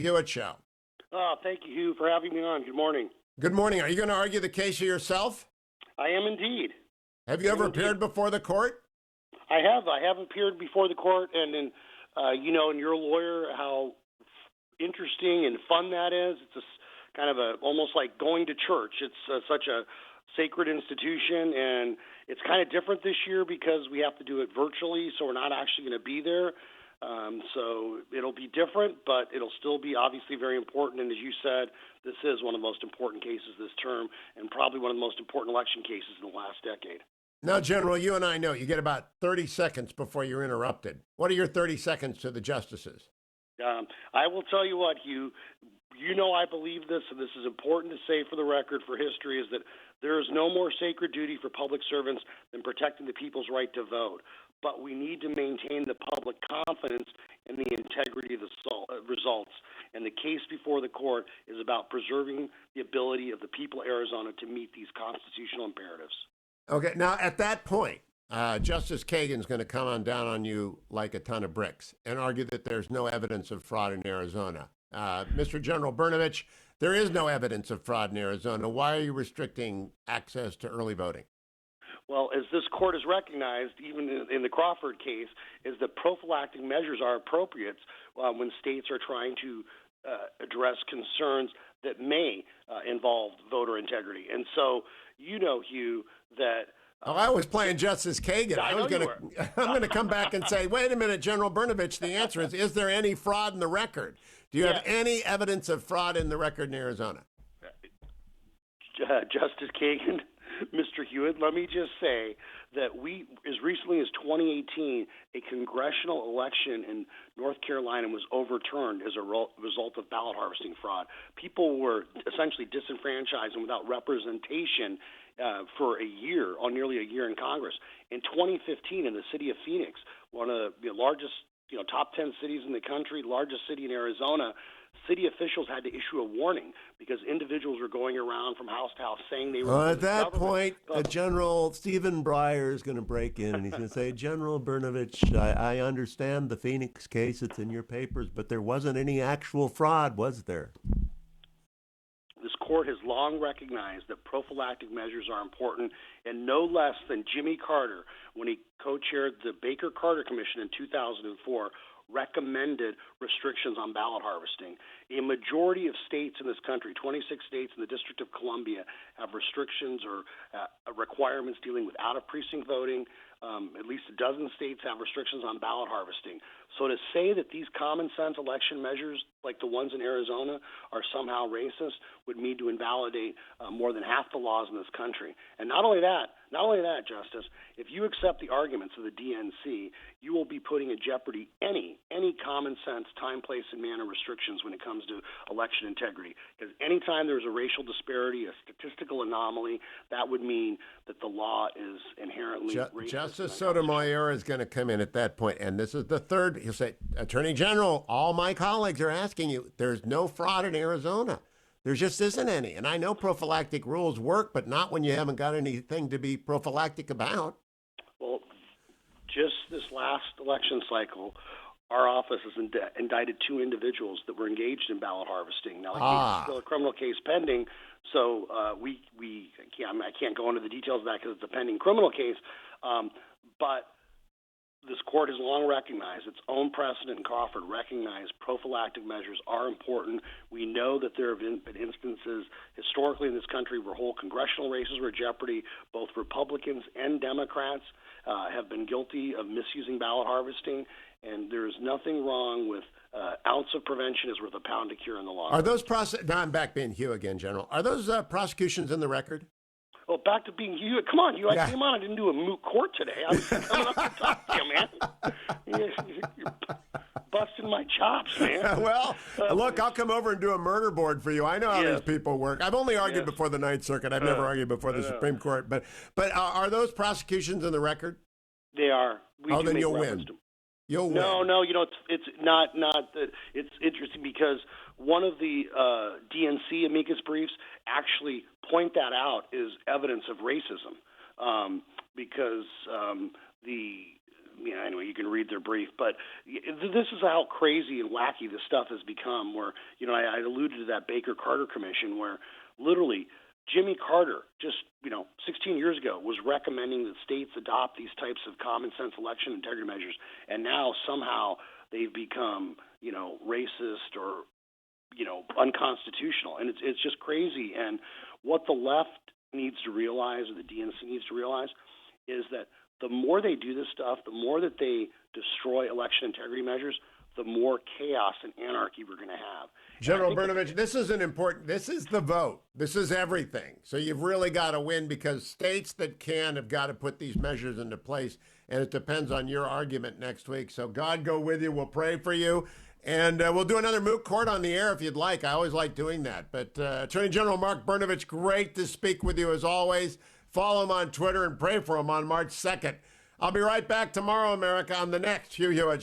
Hewitt Show. Oh, thank you, Hugh, for having me on. Good morning. Good morning. Are you going to argue the case yourself? I am indeed. Have you ever appeared before the court? I have. I have appeared before the court, and then, and you're a lawyer, how interesting and fun that is. It's kind of almost like going to church. It's such a sacred institution, and it's kind of different this year because we have to do it virtually, so we're not actually going to be there. So it'll be different, but it'll still be obviously very important. And as you said, this is one of the most important cases this term and probably one of the most important election cases in the last decade. Now, General, you and I know you get about 30 seconds before you're interrupted. What are your 30 seconds to the justices? I will tell you what, Hugh, I believe this, and this is important to say for the record, for history, is that there is no more sacred duty for public servants than protecting the people's right to vote. But we need to maintain the public confidence in the integrity of the results. And the case before the court is about preserving the ability of the people of Arizona to meet these constitutional imperatives. Okay, now at that point, Justice Kagan's going to come on down on you like a ton of bricks and argue that there's no evidence of fraud in Arizona. Mr. General Brnovich, there is no evidence of fraud in Arizona. Why are you restricting access to early voting? Well, as this court has recognized, even in the Crawford case, is that prophylactic measures are appropriate when states are trying to address concerns that may involve voter integrity. And so, Hugh, that... I was playing Justice Kagan. I'm going to come back and say, wait a minute, General Brnovich, the answer is there any fraud in the record? Do you have any evidence of fraud in the record in Arizona? Justice Kagan, Mr. Hewitt, let me just say that as recently as 2018, a congressional election in North Carolina was overturned as a result of ballot harvesting fraud. People were essentially disenfranchised and without representation for nearly a year in Congress. In 2015, in the city of Phoenix, one of the largest, top 10 cities in the country, largest city in Arizona, city officials had to issue a warning because individuals were going around from house to house saying they were. At that point, General Stephen Breyer is going to break in and he's going to say, General Brnovich, I understand the Phoenix case, it's in your papers, but there wasn't any actual fraud, was there? This court has long recognized that prophylactic measures are important, and no less than Jimmy Carter, when he co-chaired the Baker-Carter Commission in 2004, recommended restrictions on ballot harvesting. A majority of states in this country, 26 states in the District of Columbia, have restrictions or requirements dealing with out-of-precinct voting. At least a dozen states have restrictions on ballot harvesting. So to say that these common-sense election measures, like the ones in Arizona, are somehow racist would mean to invalidate more than half the laws in this country. And not only that, Justice, if you accept the arguments of the DNC, you will be putting in jeopardy any common-sense time, place, and manner restrictions when it comes to election integrity. Because anytime there's a racial disparity, a statistical anomaly, that would mean that the law is inherently racist. Justice Sotomayor is going to come in at that point, and this is the third. He'll say, Attorney General, all my colleagues are asking you, there's no fraud in Arizona. There just isn't any. And I know prophylactic rules work, but not when you haven't got anything to be prophylactic about. Well, just this last election cycle, our office has indicted 2 individuals that were engaged in ballot harvesting. Now, the case is still a criminal case pending, so I can't go into the details of that because it's a pending criminal case, but this court has long recognized, its own precedent in Crawford recognized prophylactic measures are important. We know that there have been instances historically in this country where whole congressional races were in jeopardy. Both Republicans and Democrats have been guilty of misusing ballot harvesting, and there is nothing wrong with ounce of prevention is worth a pound of cure in the law. Are those now I'm back being Hugh again, General. Are those prosecutions in the record? Well, back to being Hugh. Come on, Hugh. I came on. I didn't do a moot court today. I was coming up to talk to you, man. You're busting my chops, man. Well, look, I'll come over and do a murder board for you. I know how these people work. I've only argued before the Ninth Circuit. I've never argued before the Supreme Court. But are those prosecutions in the record? They are. Then you'll win. You'll win. No. It's not. It's interesting because one of the DNC amicus briefs actually point that out as evidence of racism, because the anyway, you can read their brief. But this is how crazy and wacky this stuff has become. Where I alluded to that Baker-Carter Commission, where literally Jimmy Carter, just 16 years ago, was recommending that states adopt these types of common sense election integrity measures, and now somehow they've become racist or unconstitutional, and it's just crazy. And what the left needs to realize, or the DNC needs to realize, is that the more they do this stuff, the more that they destroy election integrity measures, the more chaos and anarchy we're going to have. General Brnovich, this is the vote. This is everything. So you've really got to win, because states that can have got to put these measures into place, and it depends on your argument next week. So God go with you. We'll pray for you. And we'll do another moot court on the air if you'd like. I always like doing that. But Attorney General Mark Brnovich, great to speak with you as always. Follow him on Twitter and pray for him on March 2nd. I'll be right back tomorrow, America, on the next Hugh Hewitt Show.